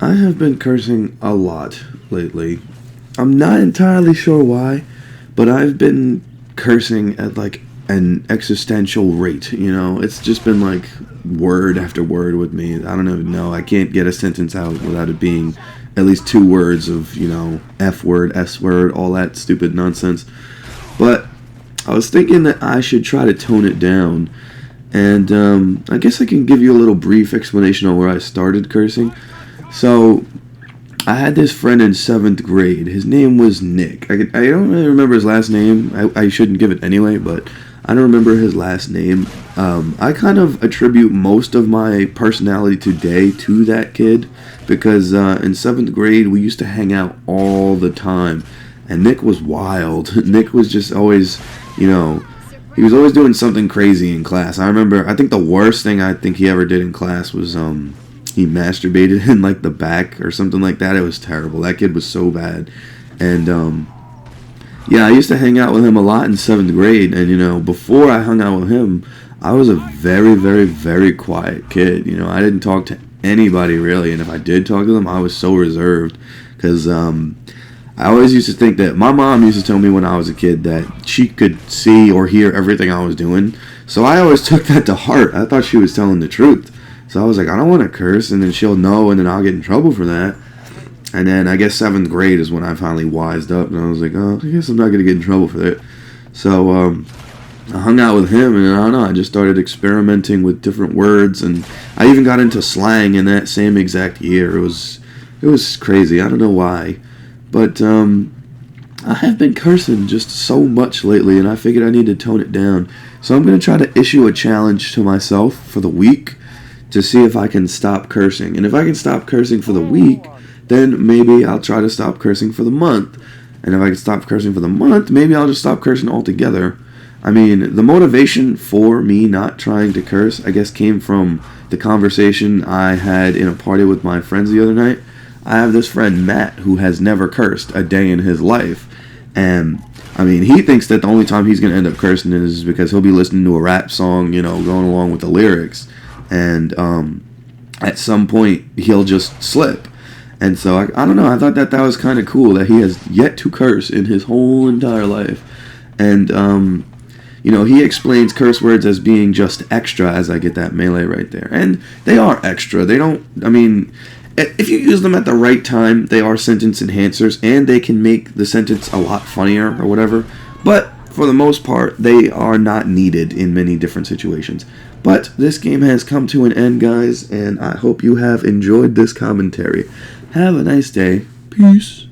I have been cursing a lot lately. I'm not entirely sure why, but I've been cursing at like an existential rate, you know? It's just been like word after word with me. I don't even know. I can't get a sentence out without it being at least two words of, F word, S word, all that stupid nonsense. But I was thinking that I should try to tone it down. And I guess I can give you a little brief explanation on where I started cursing. So, I had this friend in 7th grade. His name was Nick. I don't really remember his last name. I shouldn't give it anyway, but I don't remember his last name. I kind of attribute most of my personality today to that kid because in 7th grade we used to hang out all the time. And Nick was wild. Nick was just always, he was always doing something crazy in class. I think the worst thing I think he ever did in class was he masturbated in like the back or something like that. It was terrible. That kid was so bad. And yeah, I used to hang out with him a lot in 7th grade. And before I hung out with him, I was a very, very, very quiet kid. I didn't talk to anybody really. And if I did talk to them, I was so reserved. Because I always used to think that my mom used to tell me when I was a kid that she could see or hear everything I was doing. So I always took that to heart. I thought she was telling the truth. So I was like, I don't want to curse, and then she'll know, and then I'll get in trouble for that. And then I guess 7th grade is when I finally wised up, and I was like, oh, I guess I'm not going to get in trouble for that. So I hung out with him, and I don't know, I just started experimenting with different words, and I even got into slang in that same exact year. It was crazy. I don't know why. But I have been cursing just so much lately, and I figured I need to tone it down. So I'm going to try to issue a challenge to myself for the week to see if I can stop cursing. And if I can stop cursing for the week, then maybe I'll try to stop cursing for the month. And if I can stop cursing for the month, maybe I'll just stop cursing altogether. I mean, the motivation for me not trying to curse, I guess, came from the conversation I had in a party with my friends the other night. I have this friend, Matt, who has never cursed a day in his life. And, I mean, he thinks that the only time he's going to end up cursing is because he'll be listening to a rap song, going along with the lyrics. And at some point, he'll just slip. And so, I don't know, I thought that was kind of cool that he has yet to curse in his whole entire life. And, he explains curse words as being just extra, as I get that melee right there. And they are extra. If you use them at the right time, they are sentence enhancers, and they can make the sentence a lot funnier or whatever. But for the most part, they are not needed in many different situations. But this game has come to an end, guys, and I hope you have enjoyed this commentary. Have a nice day. Peace.